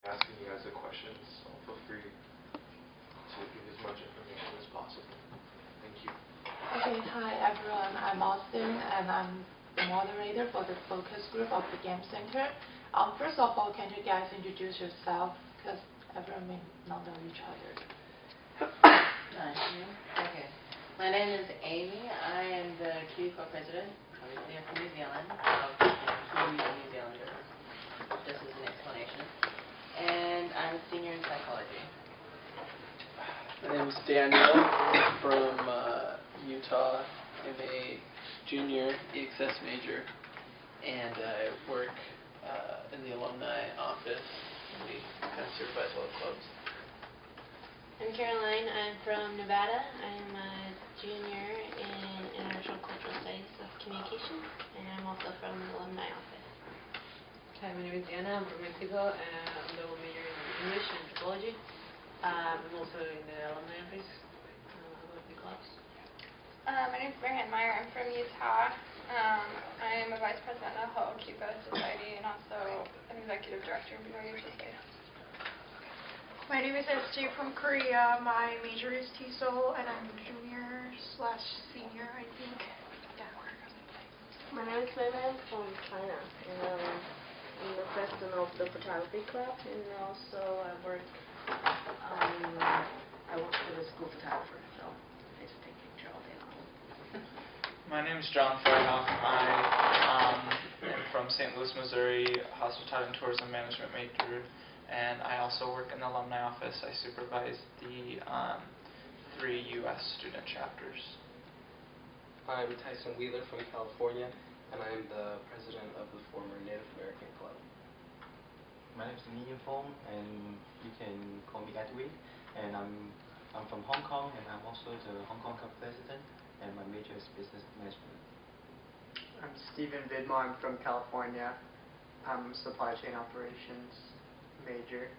asking you guys the questions, so feel free to give as much information as possible. Thank you. Okay, hi everyone. I'm Austin, and I'm the moderator for the focus group of the Game Center. First of all, can you guys introduce yourself? Because everyone may not know each other. Nice. Okay. My name is Amy. I am the CUE co-president. Obviously, I'm from New Zealand. CUE New Zealander. Just as an explanation. And I'm a senior in psychology. My name is Daniel from Utah. I'm a junior EXS major, and I work in the alumni office. We kind of supervise all the clubs. I'm Caroline. I'm from Nevada. I'm a junior in International Cultural Studies of Communication, and I'm also from the alumni office. Hi, my name is Anna. I'm from Mexico, and I'm double major in English and anthropology. I'm also in the alumni office. I work the clubs. My name is Marianne Meyer. I'm from Utah. I am a vice president of Ho Cuba Society and also an executive director of Benoit Society. My name is SJ from Korea. My major is TESOL, and I'm junior/senior, I think. Yeah. My name is Weiwen from China, and I'm the president of the photography club, and also I work for the school photographer, so I just take picture all day long. My name is John Freihoff. I am from St. Louis, Missouri, hospitality and tourism management major, and I also work in the alumni office. I supervise the 3 U.S. student chapters. I'm Tyson Wheeler from California, and I am the president of the former Native American Club. My name is Minion Fong, and you can call me Edwin, and I'm from Hong Kong, and I'm also the Hong Kong Club president, and my major is business management. I'm Stephen Vidmar. I'm from California. I'm supply chain operations major.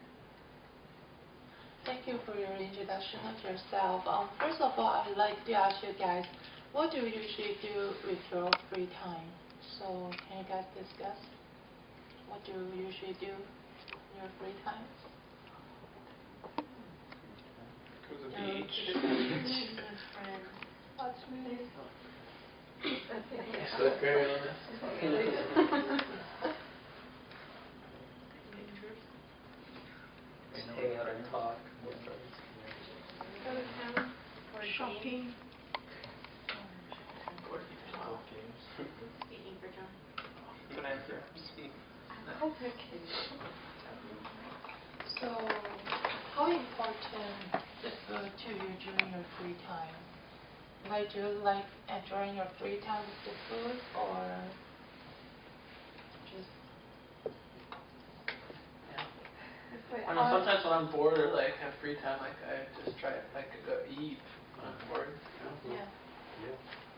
Thank you for your introduction of yourself. First of all, I'd like to ask you guys, what do you usually do with your free time? So, can you guys discuss? What do you usually do in your free time? Go to the beach. Watch movies. So very honest. Just hang out and talk with friends. Go to town. Or shopping. Golf games. Speaking for John. Banana grams. So, how important is food to you during your free time? Like, do you like enjoying your free time with the food, or just? I know sometimes when I'm bored or like have free time, like I just try like to go eat when I'm bored. Yeah.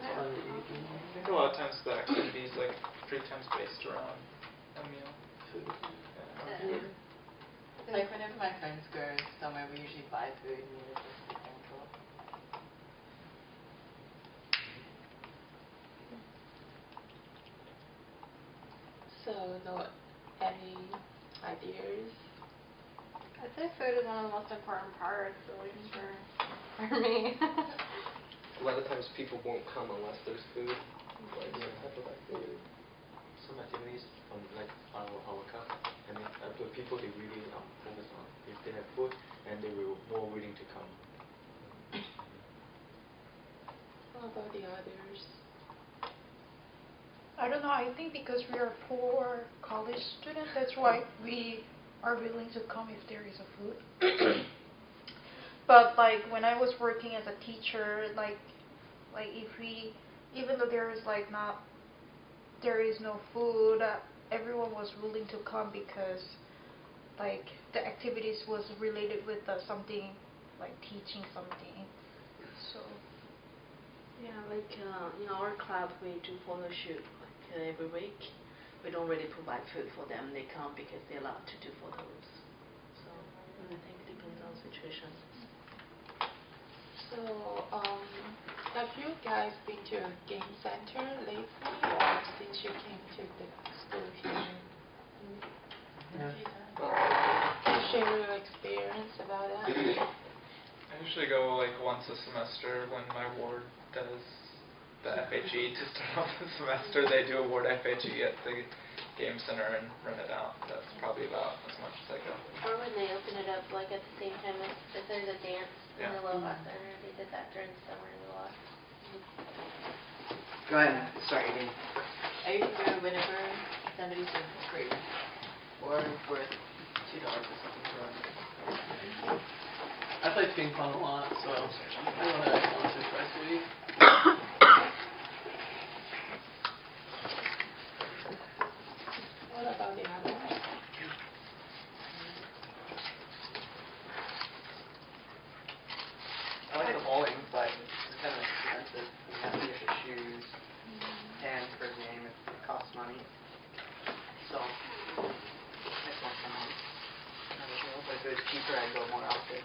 I think a lot of times the activities like free time's based around a meal. Food. Yeah. Like whenever my friends go somewhere, we usually buy food and we just sit there and talk. So, any ideas? I'd say food is one of the most important parts, at least for me. A lot of times people won't come unless there's food, like some type of activity. Some activities from like our club, I mean, the people they really focus on. If they have food, and they will more willing to come. What about the others? I don't know. I think because we are poor college students, that's why we are willing to come if there is a food. But like when I was working as a teacher, like if we, even though there is no food, everyone was willing to come because like the activities was related with something like teaching something. So Yeah, like in our club we do photo shoot like every week. We don't really provide food for them. They come because they're allowed to do photos. So I think it depends on the situation. So, have you guys been to a game center lately, or since you came to the school here? Yeah. share your experience about that? I usually go like once a semester when my ward does the FHE to start off the semester. They do a ward FHE at the game center and rent it out. That's probably about as much as I go. Or when they open it up, like at the same time as if there's a dance in Yeah. the Lovac Center, they did that during the summer a lot. Go ahead. Sorry, again. I used to go whenever somebody's doing free, or worth $2 or something for us. I play ping pong a lot, so I go there like once or twice a week. What about the other one? I like the bowling, but it's kind of expensive. You have to get the shoes, and per game it costs money. So, it's not so much. But if it was cheaper, I'd go more often.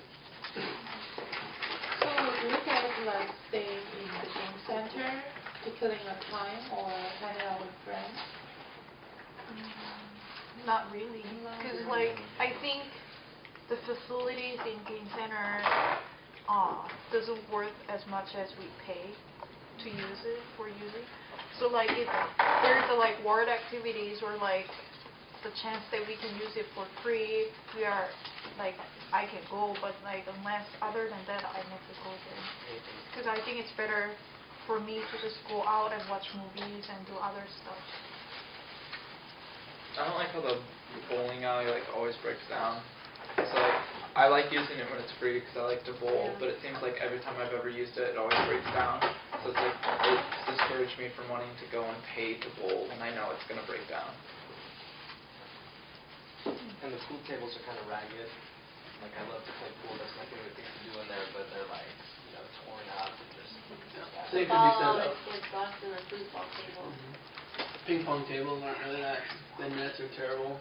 So do you guys like stay in the game center to killing your time or hang out with friends? Not really, because like I think the facilities in game center doesn't worth as much as we pay to use it for using. So like if there's a like ward activities or like the chance that we can use it for free, we are like I can go, but like unless other than that I never go there. Because I think it's better for me to just go out and watch movies and do other stuff. I don't like how the bowling alley like always breaks down. So like I like using it when it's free because I like to bowl, but it seems like every time I've ever used it, it always breaks down. So it's like it's discouraged me from wanting to go and pay to bowl when I know it's gonna break down. And the pool tables are kind of ragged. Like, I love to play pool. That's my favorite thing to do in there, but they're like, torn up and just. They The could be set ball up. always gets lost in the foosball table. Ping pong tables aren't really that. The nets are terrible.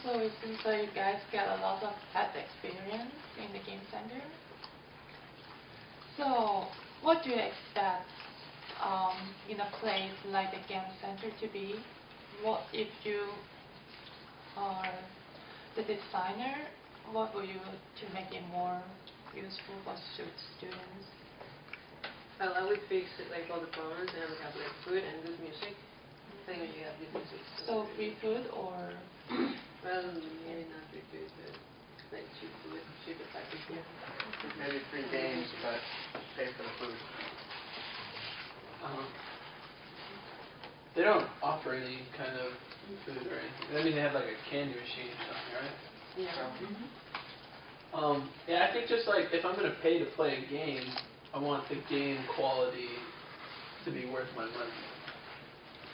So it seems like you guys get a lot of past experience in the game center. So what do you expect in a place like the game center to be? What if you are the designer, what will you to make it more useful for students? Well, I would fix like all the corners and have like food and good music. I think you have good music. So free food or? Well, maybe not free food, but like cheap food, cheap if I could get. Maybe free games, but pay for the food. They don't offer any kind of food or anything. I mean, they have like a candy machine or something, right? Yeah. Yeah, I think just like if I'm gonna pay to play a game, I want the game quality to be worth my money.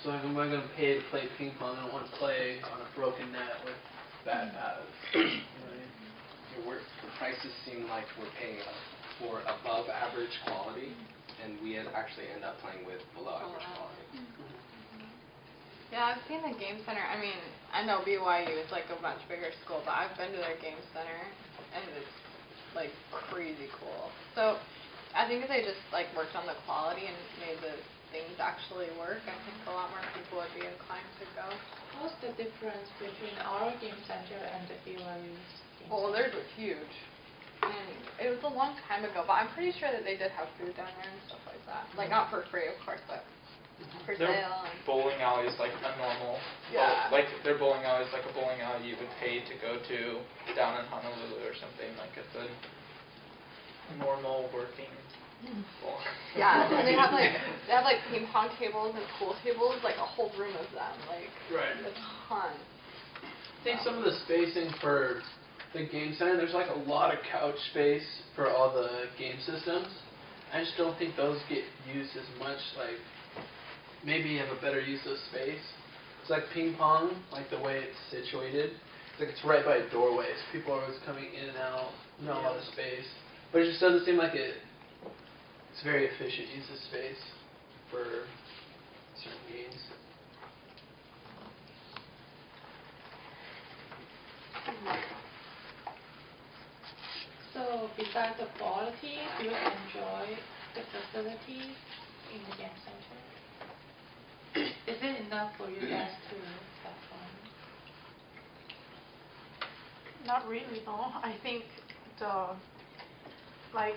So if I'm gonna pay to play ping pong, I don't want to play on a broken net with bad paths. The prices seem like we're paying for above average quality, and we actually end up playing with below average quality. Yeah, I've seen the game center. I mean, I know BYU is like a much bigger school, but I've been to their game center, and it's like crazy cool. So I think if they just like worked on the quality and made the things actually work, I think a lot more people would be inclined to go. What's the difference between our game center and the BYU game Well, center? theirs was huge, and it was a long time ago, but I'm pretty sure that they did have food down there and stuff like that. Like not for free, of course, but for Their sale. And bowling alley is like a normal, Yeah. like their bowling alley is like a bowling alley you would pay to go to down in Honolulu or something. Like it's a normal working bowl. Yeah, and they have like ping pong tables and pool tables, like a whole room of them, like Right. a ton. I think some of the spacing for the game center, there's like a lot of couch space for all the game systems. I just don't think those get used as much. Like maybe you have a better use of space. It's like ping pong, like the way it's situated. It's like it's right by a doorway, so people are always coming in and out. Not a lot of space, but it just doesn't seem like it's very efficient use of space for certain games. So besides the quality, do you enjoy the facilities in the game center? Is it enough for you guys to have fun? Not really, no. I think the, like,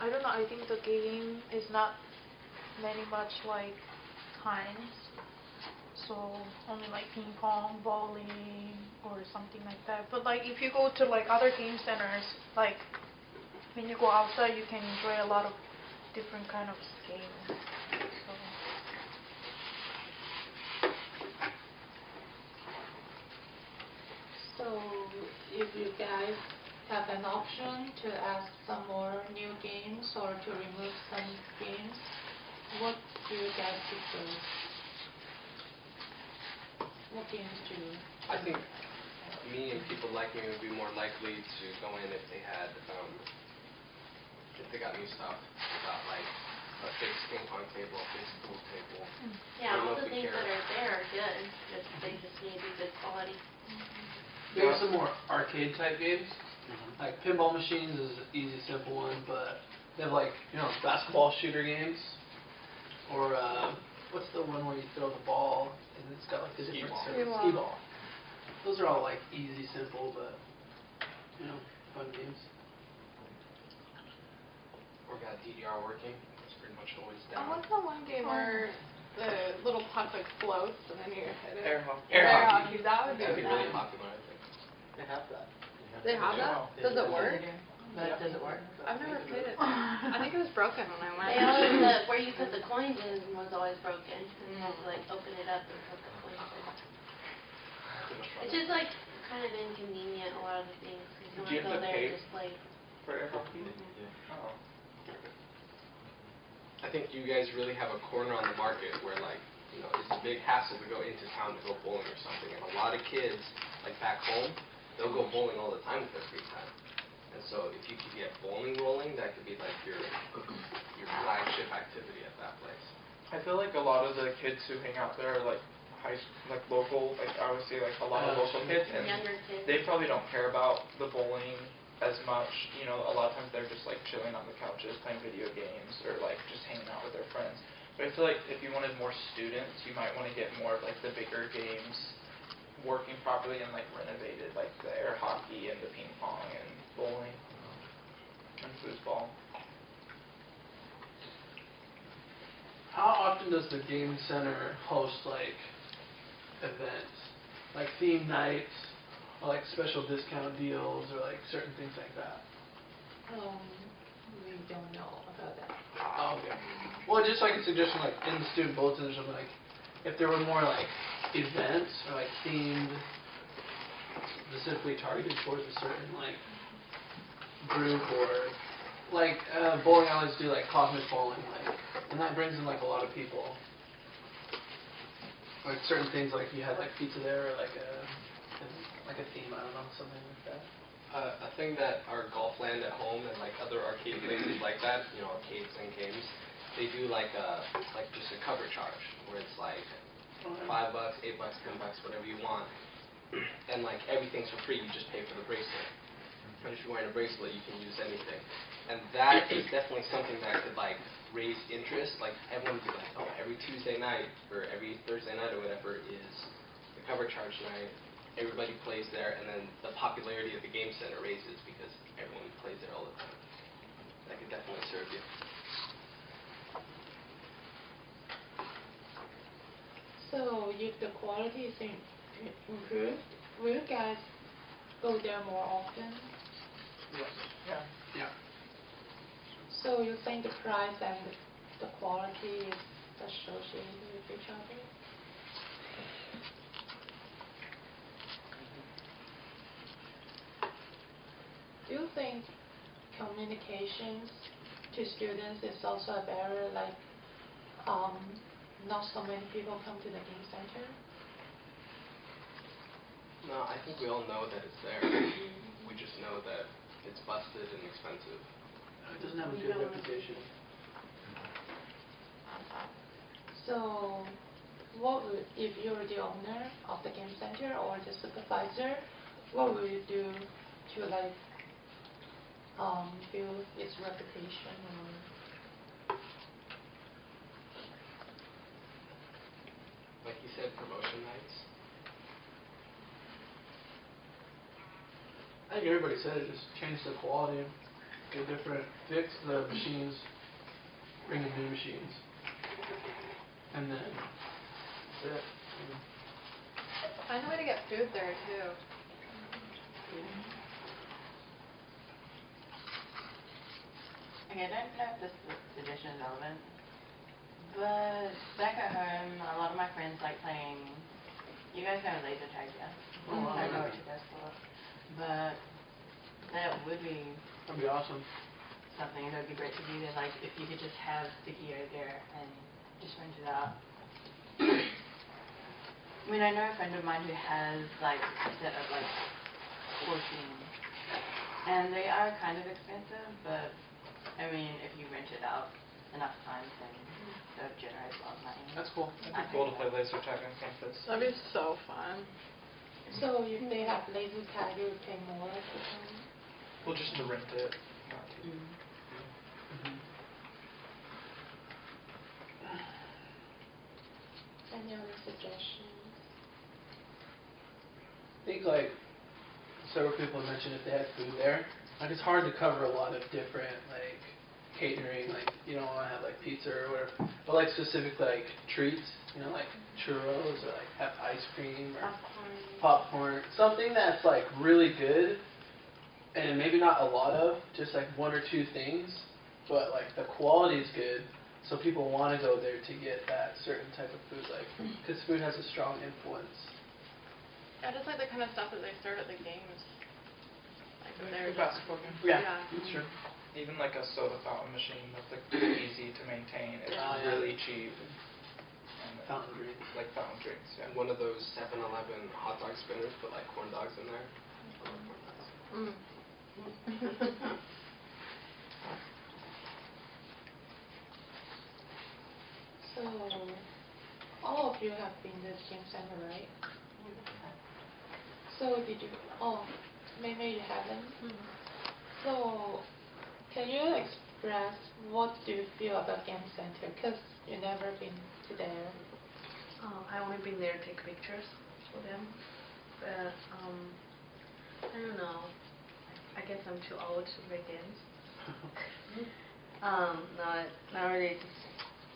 I don't know, I think the game is not many much like kinds. So only like ping pong, bowling, or something like that. But like if you go to like other game centers, like when you go outside, you can enjoy a lot of different kind of games. So. So if you guys have an option to add some more new games or to remove some games, what do you guys prefer? What games do you? I think me and people like me would be more likely to go in if they had, if they got new stuff. They got like a fixed ping pong table, a fixed pool table. Yeah, I don't all know the if we things care. that are there are good. They just need to be good quality. There are some more arcade type games. Like pinball machines is an easy, simple one, but they have like, you know, basketball shooter games. Or what's the one where you throw the ball and it's got like the different Skee-ball. Skee-ball. Those are all like easy, simple, but you know, fun games. Or got DDR working. It's pretty much always Oh, down. what's the one game where the little puck like floats and then you hit it? Air hockey. Air hockey. That would be That'd be really fun. popular, I think. They have that. They have that? Does it work? But does it work? I've never played it. I think it was broken when I went. They always, where you put the coins in was always broken, and you have to like open it up and put the coins in. Too much It's trouble. just like kind of inconvenient, a lot of the things, because you Do want you to go have to there pay? and just play. For air hockey? Yeah. Oh. I think you guys really have a corner on the market where, like, you know, it's a big hassle to go into town to go bowling or something. And a lot of kids, like back home, they'll go bowling all the time with their free time. And so if you could get bowling rolling, that could be like your flagship activity at that place. I feel like a lot of the kids who hang out there are like like local, like I would say like a lot of local kids, and Younger kids. they probably don't care about the bowling as much. You know, a lot of times they're just like chilling on the couches playing video games or like just hanging out with their friends. But I feel like if you wanted more students, you might want to get more of like the bigger games working properly and like renovated, like the air hockey and the ping pong and bowling and foosball. How often does the game center host like events, like theme nights, or like special discount deals, or like certain things like that? We don't know about that. Oh, okay. Well, just like a suggestion, like in the student bulletin or something, like if there were more like events or like themed, specifically targeted towards a certain like group, or like bowling alleys do like cosmic bowling, like, and that brings in like a lot of people. Like certain things, like you had like pizza there, or like a theme, I don't know, something like that. A thing that our golf land at home and like other arcade places like that, you know, arcades and games, they do like just a cover charge where it's like $5, $8, $10, whatever you want, and like everything's for free. You just pay for the bracelet. And if you're wearing a bracelet, you can use anything. And that is definitely something that could like raise interest. Like everyone would be like, oh, every Tuesday night or every Thursday night or whatever is the cover charge night. Everybody plays there, and then the popularity of the game center raises because everyone plays there all the time. That could definitely serve you. So if the quality is improved, will you guys go there more often? Yeah. Yeah. So you think the price and the quality is associated with each other? Do you think communications to students is also a barrier, like not so many people come to the game center? No, I think we all know that it's there. We just know that it's busted and expensive. It doesn't have a good reputation. So, what would, if you're the owner of the game center or the supervisor, what would you do to like build its reputation? Or Like you said, promotion nights. I think everybody said it, just change the quality, get different, fix the machines, bring in new machines. And then, that's it. Find a way to get food there too. Okay, I don't know if this suggestion is relevant, but back at home, a lot of my friends like playing. You guys know laser tag, yeah? I don't know what you guys call it, but that would be That'd be awesome. something that would be great to do. Like if you could just have the gear there and just rent it out. I mean, I know a friend of mine who has like a set of like 14, and they are kind of expensive, but I mean, if you rent it out enough times, then that generates a lot of money. That's cool. It'd be cool to play laser tag on campus. That'd be so fun. So if they have laser tag, you would pay more to come? Well, just to rent it. Not to. Any other suggestions? I think like several people have mentioned if they had food there, like it's hard to cover a lot of different like catering, like you don't want to have like pizza or whatever, but like specific like treats, you know, like churros or like have ice cream or popcorn, something that's like really good and maybe not a lot of, just like one or two things, but like the quality is good, so people want to go there to get that certain type of food, like because food has a strong influence. Yeah, just like the kind of stuff that they serve at the games. Like The they're basketball game. Yeah, sure. Even like a soda fountain machine that's like easy to maintain. It's really cheap. And Fountain drinks. like fountain drinks, yeah. One of those 7-Eleven hot dog spinners, put like corn dogs in there. So, all of you have been to the game center, right? So did you, maybe you haven't. So, can you express what do you feel about game center? Because you've never been to there. I only been there to take pictures for them, but I don't know. I guess I'm too old to play games. Not really.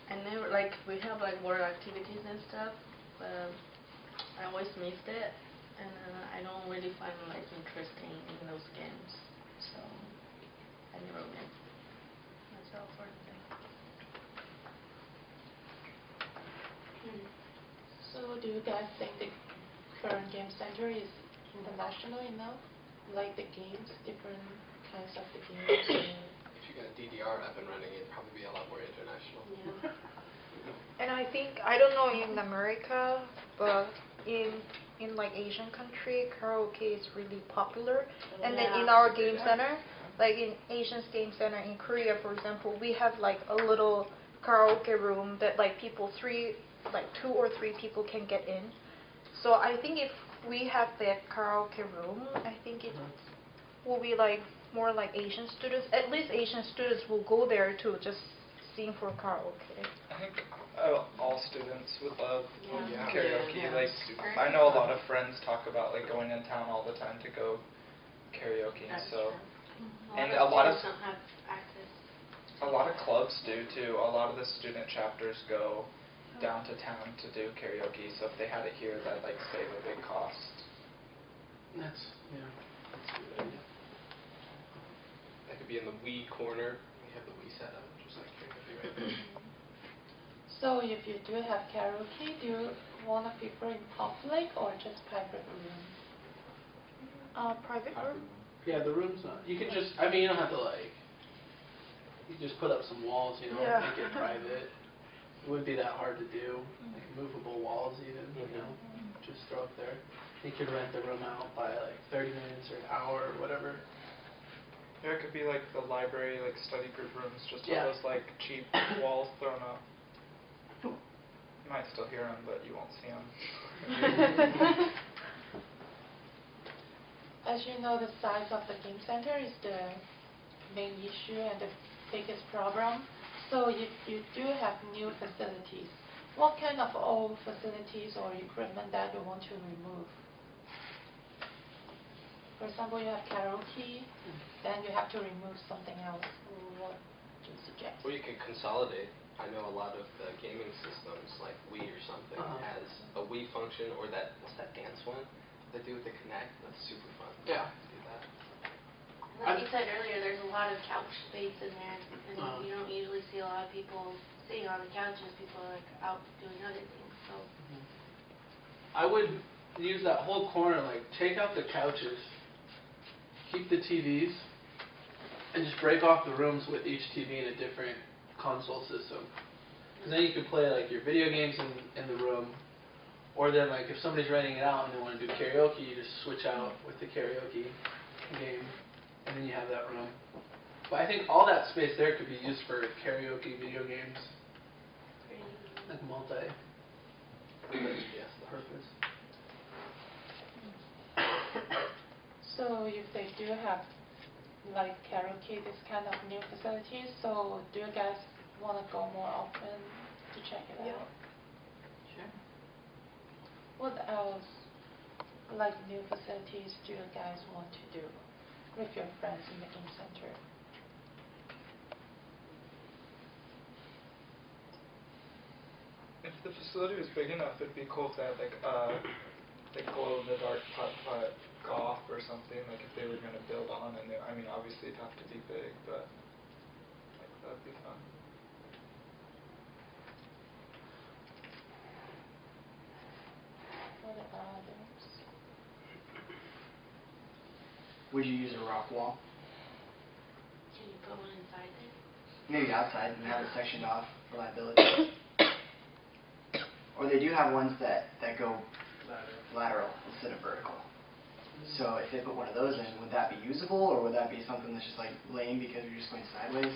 I never like we have like water activities and stuff, but I always missed it, and I don't really find like interesting in those games, so I never went myself or anything. So do you guys think the current game center is international enough? Like the games, different kinds of the games? If you got a DDR up and running, it'd probably be a lot more international. And I think, I don't know in America, but in like Asian country, karaoke is really popular. And then in our game center, like in Asian's game center in Korea, for example, we have like a little karaoke room that like like 2 or 3 people can get in. So I think if we have that karaoke room, I think it will be like more like Asian students. At least Asian students will go there to just sing for karaoke. I think all students would love karaoke. Yeah. Like, I know a lot of friends talk about like going in town all the time to go karaoke. That's So, true. and a lot of students don't have access. a lot of clubs do too. A lot of the student chapters go down to town to do karaoke. So if they had it here, that'd like save a big cost. That's a good idea. That could be in the Wii corner. We have the Wii set up, just like karaoke right there. So if you do have karaoke, do you want to prefer in public or just private room? Private room? Yeah, the room's not. You can just, I mean, you don't have to like, you just put up some walls, you know, Yeah. make it private. It wouldn't be that hard to do, like movable walls even, you know, just throw up there. You could rent the room out by like 30 minutes or an hour or whatever. Yeah, it could be like the library, like study group rooms, just Yeah. all those like cheap walls thrown up. You might still hear them, but you won't see them. As you know, the size of the game center is the main issue and the biggest problem. So if you do have new facilities, what kind of old facilities or equipment that you want to remove? For example, you have karaoke, then you have to remove something else. What do you suggest? Or you could consolidate. I know a lot of the gaming systems, like Wii or something, has a Wii function or that, what's that dance one they do with the Kinect? That's super fun. Yeah. Do that. Like you said earlier, there's a lot of couch space in there, and you don't usually see a lot of people sitting on the couches. People are like out doing other things. So I would use that whole corner, like take out the couches, keep the TVs, and just break off the rooms with each TV in a different console system. And then you can play like your video games in the room, or then like if somebody's renting it out and they want to do karaoke, you just switch out with the karaoke game, and then you have that room. But I think all that space there could be used for karaoke video games, like multi-purpose. So if they do have like karaoke, this kind of new facilities, so do you guys want to go more often to check it out? Sure. What else, like new facilities, do you guys want to do with your friends in the game center? If the facility was big enough, it'd be cool if they had like glow-in-the-dark putt-putt golf or something. Like if they were going to build on, and I mean, obviously it'd have to be big, but like that'd be fun. What about others? Would you use a rock wall? can you put one inside there? Maybe outside and have it sectioned off for liability. Or they do have ones that go lateral instead of vertical. So if they put one of those in, would that be usable, or would that be something that's just like lame because you're just going sideways?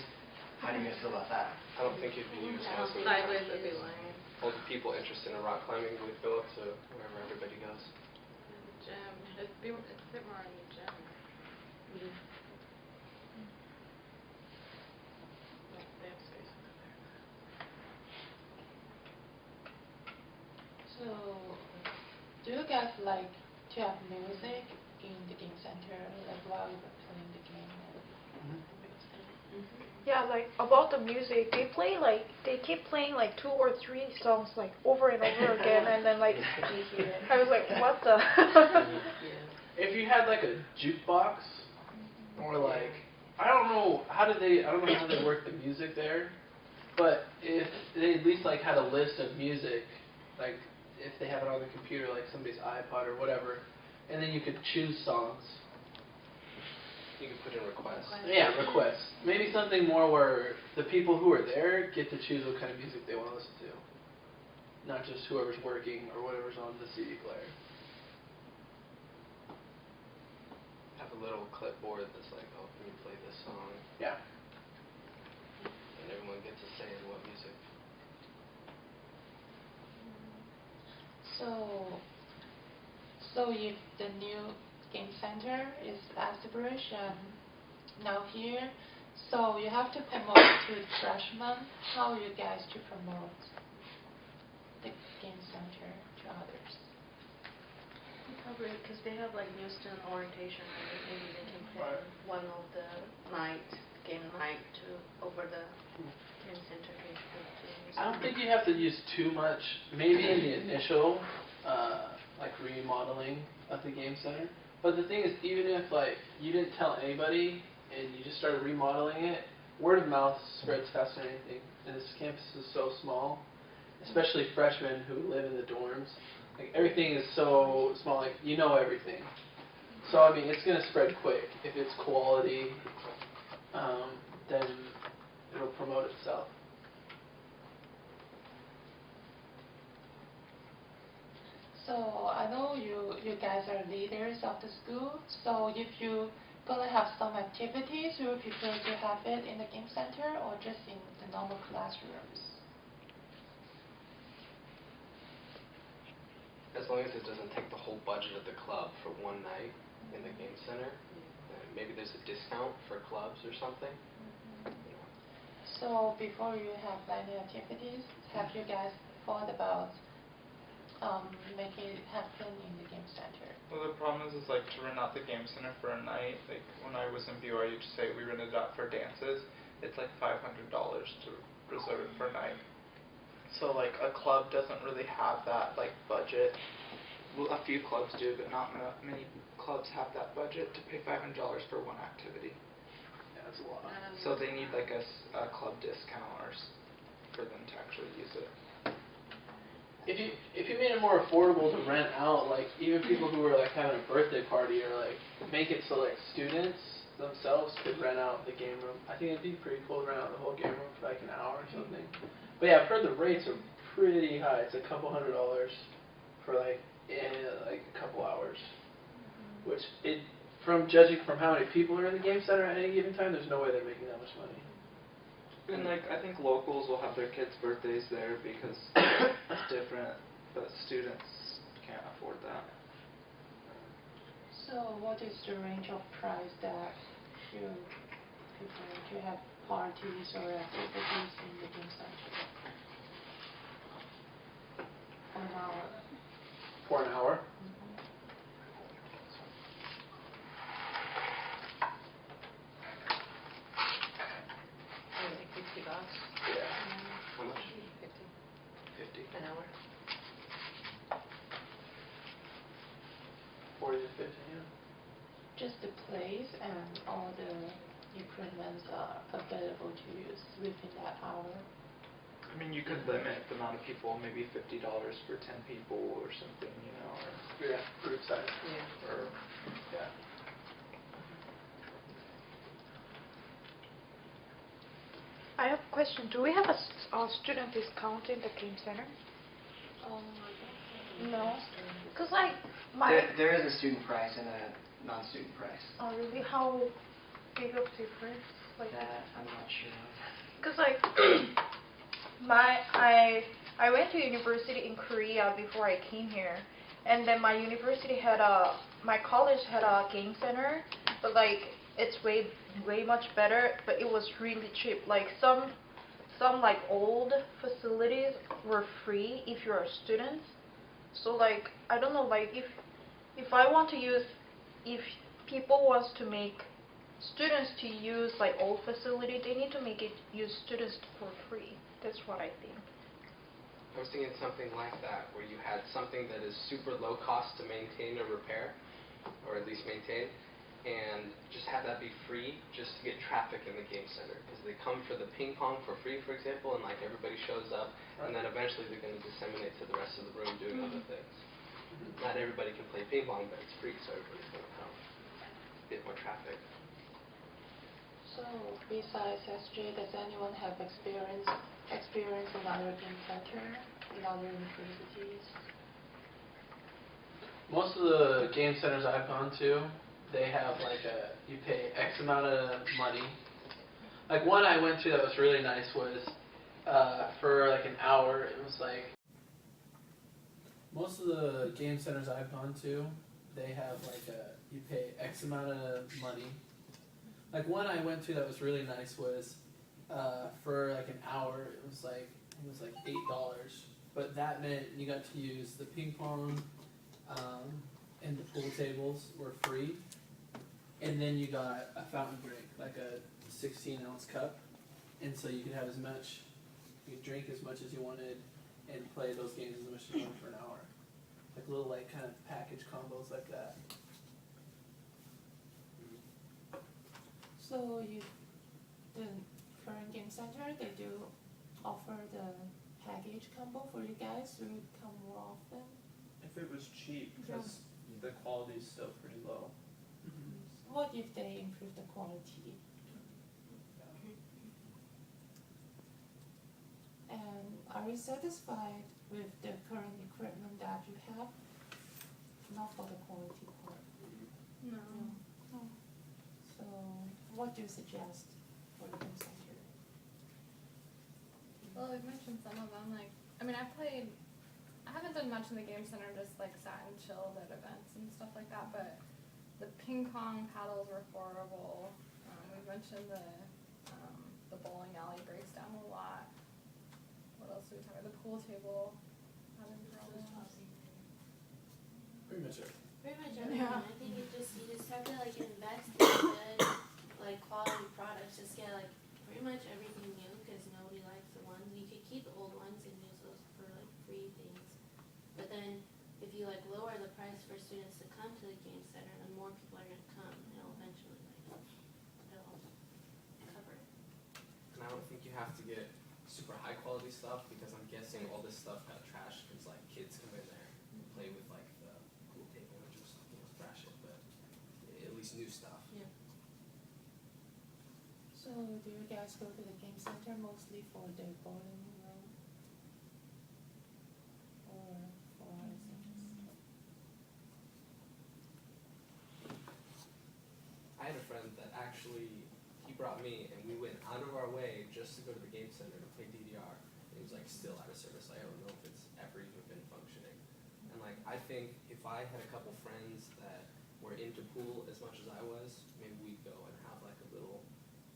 How do you guys feel about that? I don't think it'd be used. I don't think Sideways would be lame. All the people interested in rock climbing would go up to wherever everybody goes. Gym. It'd fit more in the gym. Like, they have space over there. So, do you guys like to have music in the game center, like while you're playing the game? Yeah, like about the music, they keep playing like 2 or 3 songs like over and over again, and then like I was like, what the? If you had like a jukebox, or like I don't know how they work the music there, but if they at least like had a list of music, like if they have it on the computer, like somebody's iPod or whatever, and then you could choose songs. You could put in requests. Yeah, requests. Maybe something more where the people who are there get to choose what kind of music they want to listen to, not just whoever's working or whatever's on the CD player. Have a little clipboard that's like, oh, can you play this song? Yeah. And everyone gets a say in what music. So if the new game center is established and now here, so you have to promote to the freshmen. How are you guys to promote the game center to others? Probably because they have like new student orientation, right? Maybe they can play one of the game night over the game center. I don't think you have to use too much. Maybe in the initial, like remodeling of the game center. But the thing is, even if like you didn't tell anybody and you just started remodeling it, word of mouth spreads faster than anything. And this campus is so small, especially freshmen who live in the dorms. Like everything is so small, like you know everything. So I mean, it's gonna spread quick. If it's quality, then it'll promote itself. So I know you guys are leaders of the school. So if you gonna have some activities, you would prefer to have it in the game center or just in the normal classrooms? As long as it doesn't take the whole budget of the club for one night in the game center, maybe there's a discount for clubs or something. So before you have any activities, have you guys thought about make it happen in the game center? Well, the problem is like to rent out the game center for a night. Like when I was in BYU, to say we rented it out for dances, it's like $500 to reserve it for a night. So like a club doesn't really have that like budget. Well, a few clubs do, but not many clubs have that budget to pay $500 for one activity. Yeah, that's a lot. So they need like a club discount or for them to actually use it. If you made it more affordable to rent out, like even people who were like having a birthday party, or like make it so like students themselves could rent out the game room, I think it'd be pretty cool to rent out the whole game room for like an hour or something. But yeah, I've heard the rates are pretty high. It's a couple $100 for like a couple hours, which from judging from how many people are in the game center at any given time, there's no way they're making that much money. And like I think locals will have their kids' birthdays there because it's different, but students can't afford that. So what is the range of price that you prefer to have parties or activities in the game center? For an hour? For an hour? Like $50. Yeah. How much? 50. An hour. 40 to 50, yeah. Just the place and all the equipment are available to use within that hour? I mean, you could limit the amount of people, maybe $50 for 10 people or something, you know, or Yeah, group size. Yeah. or Yeah. I have a question. Do we have a student discount in the game center? No. Because like There is a student price and a non-student price. Oh really? How big of difference? Like That I'm not sure of. Because like I went to university in Korea before I came here, and then my college had a game center, but like it's way much better, but it was really cheap. Like some like old facilities were free if you're a student. So like I don't know, like if I want to use, if people wants to make students to use like old facility, they need to make it use students for free. That's what I think. I was thinking something like that, where you had something that is super low cost to maintain or repair, or at least maintain, and just have that be free just to get traffic in the game center. Because they come for the ping pong for free, for example, and like everybody shows up, and then eventually they're going to disseminate to the rest of the room doing other things. Not everybody can play ping pong, but it's free, so everybody's going to come. Get more traffic. So besides SJ, does anyone have experience in other game center, in other universities? Most of the game centers I've gone to, they have like you pay X amount of money. Like one I went to that was really nice was for like an hour, it was like, most of the game centers I've gone to, they have like you pay X amount of money. Like one I went to that was really nice was for like an hour, it was like $8, but that meant you got to use the ping pong, and the pool tables were free, and then you got a fountain drink, like a 16-ounce cup, and so you could have you could drink as much as you wanted, and play those games as much as you wanted for an hour, like little like kind of package combos like that. So the current game center, they do offer the package combo for you guys to come more often? if it was cheap, because the quality is still pretty low. What if they improve the quality? And are you satisfied with the current equipment that you have? Not for the quality part. No. No. So what do you suggest for the game center? Well, I've mentioned some of them. Like, I mean, I haven't done much in the game center, just like sat and chilled at events and stuff like that. But the ping pong paddles were horrible. We mentioned the bowling alley breaks down a lot. What else did we talk about? The pool table having problems. Pretty much everything. Pretty much everything. I think you just have to like invest in good, like quality products. Just get like pretty much everything new because nobody likes the ones. You could keep the old ones and use those for like free things. But then if you like lower the price for students to come to the game center, then more people are gonna come and it'll eventually like it'll cover it. And I don't think you have to get super high quality stuff because I'm guessing all this stuff got trashed because like kids come in there and play with like the pool table and just trash it, but at least new stuff. Yeah. So do you guys go to the game center mostly for the bowling room? Or for other things? I had a friend that actually, he brought me and we went out of our way just to go to the game center to play DDR. It was like still out of service. I don't know if it's ever even been functioning. And like, I think if I had a couple friends that were into pool as much as I was, maybe we'd go and have like a little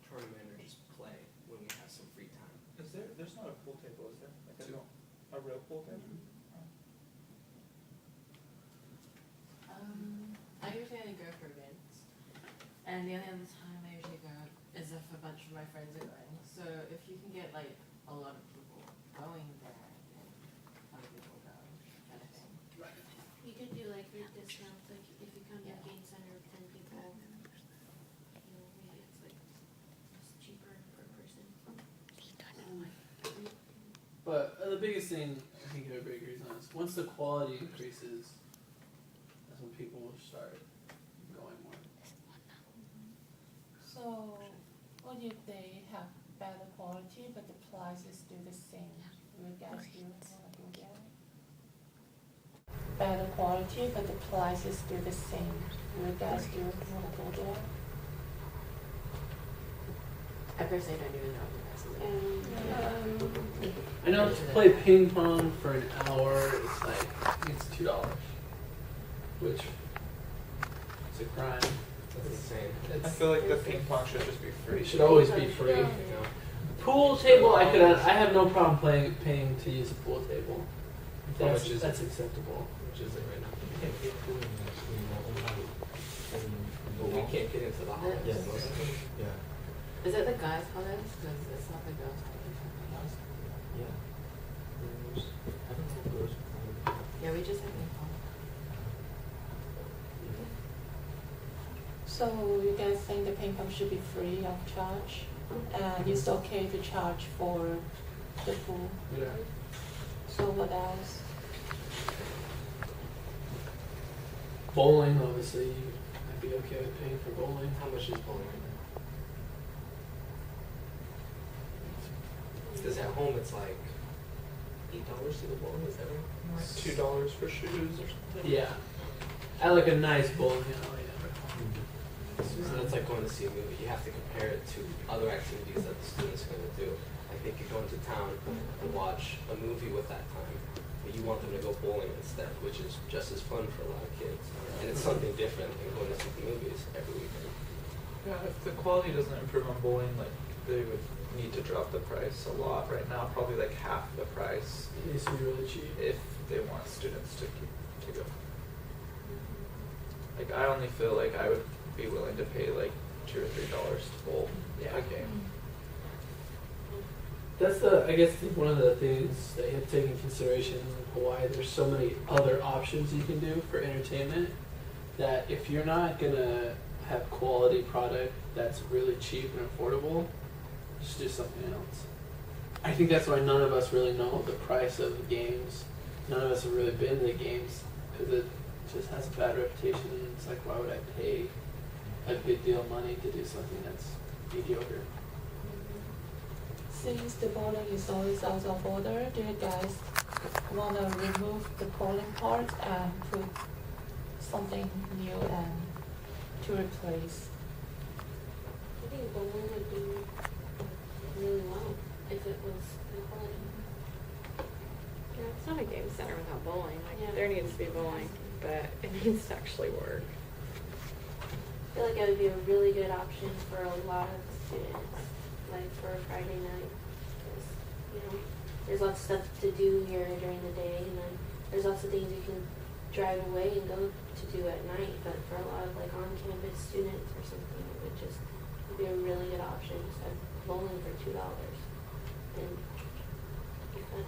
tournament or just play when we have some free time. There's not a pool table, is there? Like a real pool table? I usually go for events, and the only other time I usually go is if a bunch of my friends are going. So if you can get like a lot of people going there, then other people go, kind of thing. You could do like group discounts, like if you come to the game center with 10 people, you know, maybe it's like just cheaper per person. But the biggest thing I think everybody agrees on is once the quality increases, that's when people will start going more. So what if they have better quality but the price is still the same? Will you guys still wanna go there? Better quality but the price is still the same. Will you guys still wanna go there? I personally don't even know what the price is. I know to play ping pong for an hour, it's like, I think it's $2, which is a crime. That's insane. I feel like the ping pong should just be free. It should always be free. You know? Pool table, I have no problem paying to use a pool table. How That's, much is that's acceptable. Which is it right now? But we can't get into the hall. Yes. Yeah. Is it the guys' hollows? Because it's not the girls' hollows. Yeah. I don't know girls. Yeah, we just have ping pong. So you guys think the ping pong should be free of charge? And it's okay to charge for the pool? Yeah. So what else? Bowling, obviously, I'd be okay with paying for bowling. How much is bowling? Because at home it's like $8 to the bowling, is that right? $2 for shoes or something. Yeah. I like a nice bowling alley. So that's like going to see a movie. You have to compare it to other activities that the students are going to do. Like they could go into town and watch a movie with that time, but you want them to go bowling instead, which is just as fun for a lot of kids. And it's something different than going to see the movies every weekend. Yeah, if the quality doesn't improve on bowling, like they would need to drop the price a lot. Right now, probably like half the price It needs to be really cheap. if they want students to go. Like I only feel like I would be willing to pay like $2 or $3 to bowl a game. That's I guess one of the things that you have to take into consideration in Hawaii. There's so many other options you can do for entertainment that if you're not gonna have quality product that's really cheap and affordable, just do something else. I think that's why none of us really know the price of the games. None of us have really been to the games because it just has a bad reputation. And it's like, why would I pay a good deal of money to do something that's mediocre? Since the bowling is always out of order, do you guys want to remove the bowling part and put something new and to replace? I think bowling would do really well if it was good quality. Yeah, it's not a game center without bowling. Like, Yeah. there needs to be bowling, but it needs to actually work. I feel like it would be a really good option for a lot of students, like for a Friday night, because, you know, there's lots of stuff to do here during the day, and then there's lots of things you can drive away and go to do at night, but for a lot of like on-campus students or something, it would just be a really good option. Just have bowling for $2 and be fun.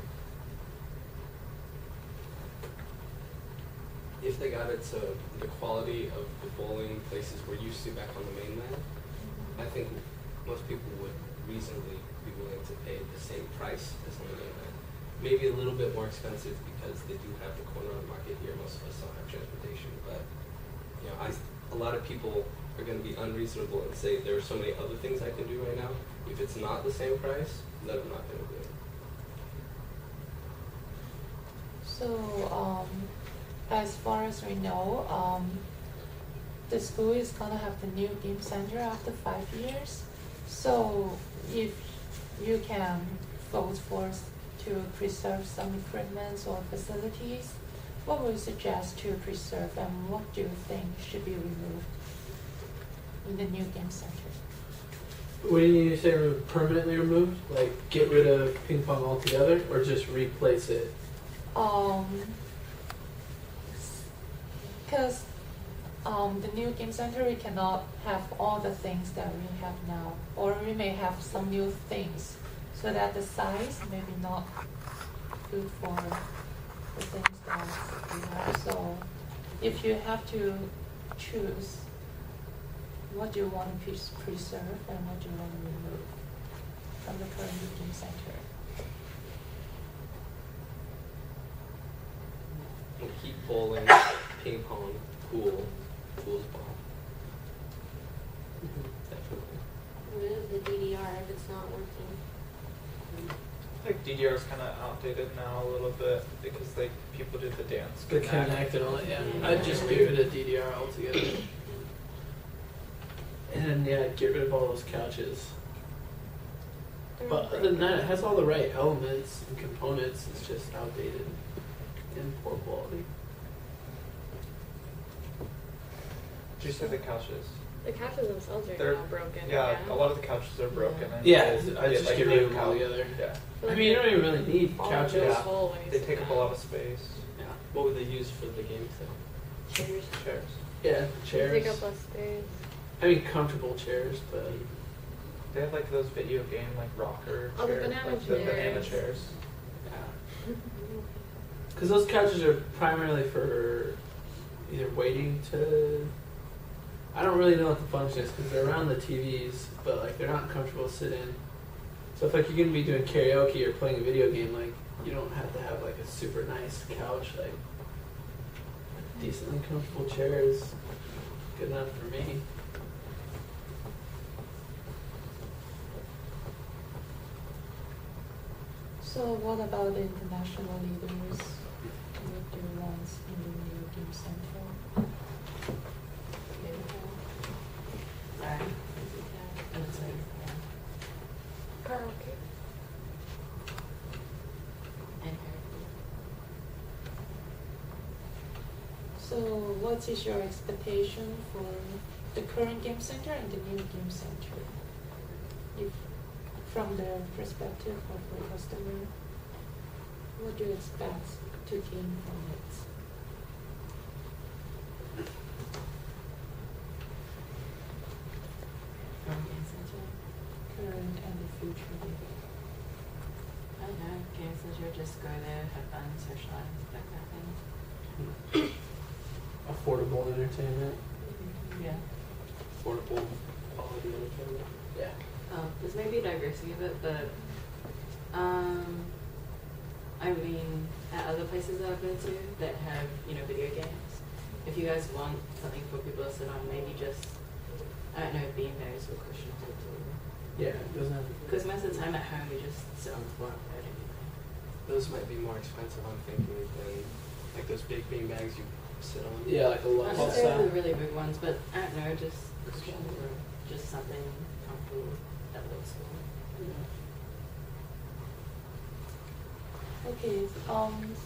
If they got it to the quality of the bowling places we're used to back on the mainland, I think most people would reasonably be willing to pay the same price as on the mainland. Maybe a little bit more expensive because they do have the corner on the market here. Most of us don't have transportation, but you know, a lot of people are going to be unreasonable and say there are so many other things I can do right now. If it's not the same price, then I'm not going to do it. So, as far as we know, the school is gonna have the new game center after 5 years. So, if you can vote for to preserve some equipment or facilities, what would you suggest to preserve, and what do you think should be removed in the new game center? What do you say permanently removed? Like get rid of ping pong altogether, or just replace it? Because the new game center, we cannot have all the things that we have now, or we may have some new things, so that the size may be not good for the things that we have. So if you have to choose, what do you want to preserve and what do you want to remove from the current game center? We'll keep bowling, ping pong, pool, foosball. Definitely. Remove the DDR if it's not working. I think DDR is kind of outdated now a little bit because like people do the dance. The Connect and all that, yeah. I'd just get rid of DDR altogether. And then, yeah, get rid of all those couches. But other than that, it has all the right elements and components. It's just outdated and poor quality. Did you say the couches? The couches themselves are They're now broken. Yeah, a lot of the couches are broken. And Yeah, they I just like get new rid of them all couch. together. Yeah. I mean, you don't even really need couches. Yeah. They take up a lot of space. Yeah. What would they use for the game set? Chairs. Chairs. Yeah, They chairs. take up less space. I mean, comfortable chairs, but They have like those video game like rocker Oh, the chairs, banana like the banana chairs. chairs. because those couches are primarily for either waiting to. I don't really know what the function is because they're around the TVs, but like they're not comfortable to sit in. So if like you're gonna be doing karaoke or playing a video game, like you don't have to have like a super nice couch. Like a decently comfortable chair is good enough for me. So what about the international leaders? What do you want in the new game center? Karaoke. So what is your expectation for the current game center and the new game center? If from the perspective of the customer, what do you expect to gain from it? From game center, current and the future. I don't know, game center, just go there, have fun, socialize, that kind of thing. Affordable entertainment. Yeah. Affordable, quality entertainment. Yeah. There's maybe a diversity of it, but I mean, at other places I've been to that have, you know, video games, if you guys want something for people to sit on, maybe just, I don't know, beanbags or cushions or something. Yeah, it doesn't have. Because most of the time at home, we just sit on the floor and play anyway. Those might be more expensive, I'm thinking, than like those big bean bags you sit on. Yeah, like a Not lot. necessarily the really big ones, but I don't know, just something comfortable that looks cool. Okay,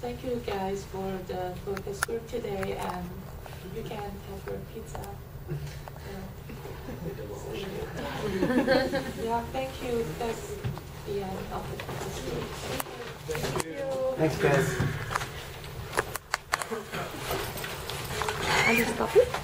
thank you guys for the focus group today, and you can have your pizza. Yeah, thank you. That's the end of the focus group. Thank you. Thanks, guys. I'll just stop it.